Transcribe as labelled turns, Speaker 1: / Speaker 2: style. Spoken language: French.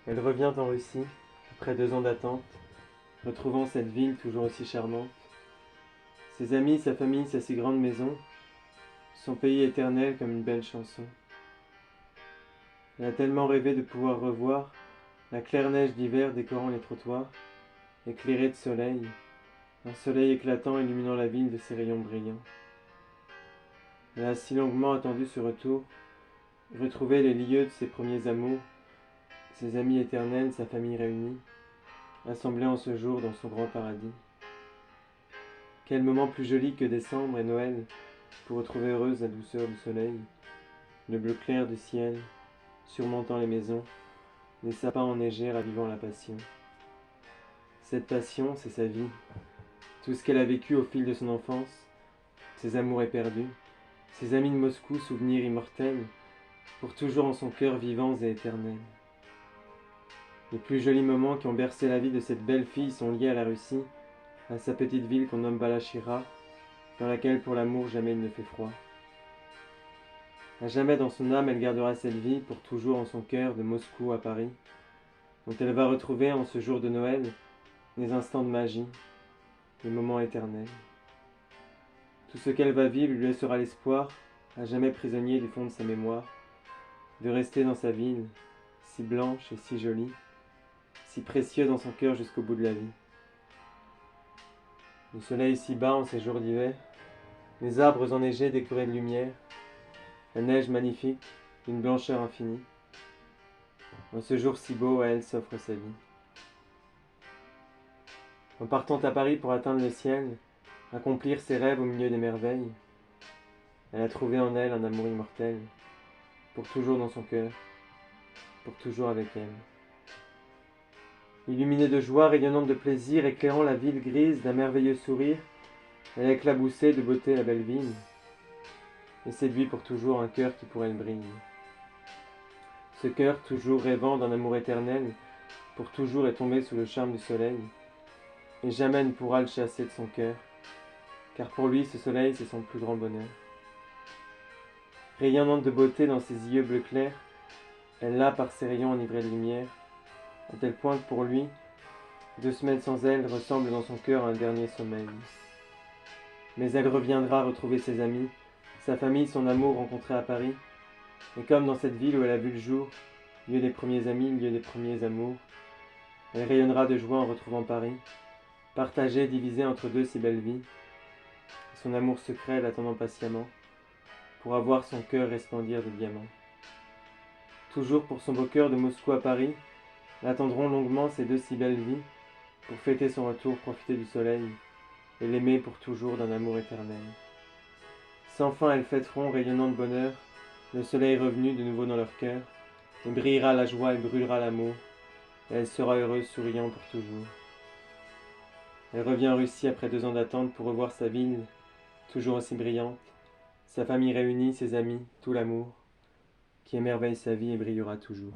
Speaker 1: Elle revient en Russie, après 2 ans d'attente, retrouvant cette ville toujours aussi charmante. Ses amis, sa famille, sa si grande maison, son pays éternel comme une belle chanson. Elle a tellement rêvé de pouvoir revoir la claire neige d'hiver décorant les trottoirs, éclairée de soleil, un soleil éclatant illuminant la ville de ses rayons brillants. Elle a si longuement attendu ce retour, retrouver les lieux de ses premiers amours, ses amis éternels, sa famille réunie, assemblés en ce jour dans son grand paradis. Quel moment plus joli que décembre et Noël pour retrouver heureuse la douceur du soleil, le bleu clair du ciel, surmontant les maisons, les sapins enneigés ravivant la passion. Cette passion, c'est sa vie, tout ce qu'elle a vécu au fil de son enfance, ses amours éperdus, ses amis de Moscou, souvenirs immortels, pour toujours en son cœur vivants et éternels. Les plus jolis moments qui ont bercé la vie de cette belle fille sont liés à la Russie, à sa petite ville qu'on nomme Balachira, dans laquelle pour l'amour jamais il ne fait froid. À jamais dans son âme elle gardera cette vie, pour toujours en son cœur de Moscou à Paris, dont elle va retrouver en ce jour de Noël des instants de magie, des moments éternels. Tout ce qu'elle va vivre lui laissera l'espoir, à jamais prisonnier du fond de sa mémoire, de rester dans sa ville, si blanche et si jolie, si précieux dans son cœur jusqu'au bout de la vie. Le soleil si bas en ces jours d'hiver, les arbres enneigés décorés de lumière, la neige magnifique, d'une blancheur infinie. En ce jour si beau, à elle s'offre sa vie. En partant à Paris pour atteindre le ciel, accomplir ses rêves au milieu des merveilles, elle a trouvé en elle un amour immortel, pour toujours dans son cœur, pour toujours avec elle. Illuminée de joie, rayonnante de plaisir, éclairant la ville grise d'un merveilleux sourire, elle a éclaboussé de beauté la belle ville, et séduit pour toujours un cœur qui pour elle brille. Ce cœur, toujours rêvant d'un amour éternel, pour toujours est tombé sous le charme du soleil, et jamais ne pourra le chasser de son cœur, car pour lui ce soleil c'est son plus grand bonheur. Rayonnante de beauté dans ses yeux bleus clairs, elle l'a par ses rayons enivrée de lumière, à tel point que pour lui, 2 semaines sans elle ressemblent dans son cœur à un dernier sommeil. Mais elle reviendra retrouver ses amis, sa famille, son amour rencontré à Paris, et comme dans cette ville où elle a vu le jour, lieu des premiers amis, lieu des premiers amours, elle rayonnera de joie en retrouvant Paris, partagée, divisée entre 2 si belles vies, et son amour secret l'attendant patiemment, pour avoir son cœur resplendir de diamants. Toujours pour son beau cœur de Moscou à Paris, l'attendront longuement ces 2 si belles vies, pour fêter son retour, profiter du soleil, et l'aimer pour toujours d'un amour éternel. Sans fin elles fêteront, rayonnant de bonheur, le soleil revenu de nouveau dans leur cœur, et brillera la joie et brûlera l'amour, et elle sera heureuse, souriant pour toujours. Elle revient en Russie après 2 ans d'attente pour revoir sa ville, toujours aussi brillante, sa famille réunie, ses amis, tout l'amour, qui émerveille sa vie et brillera toujours.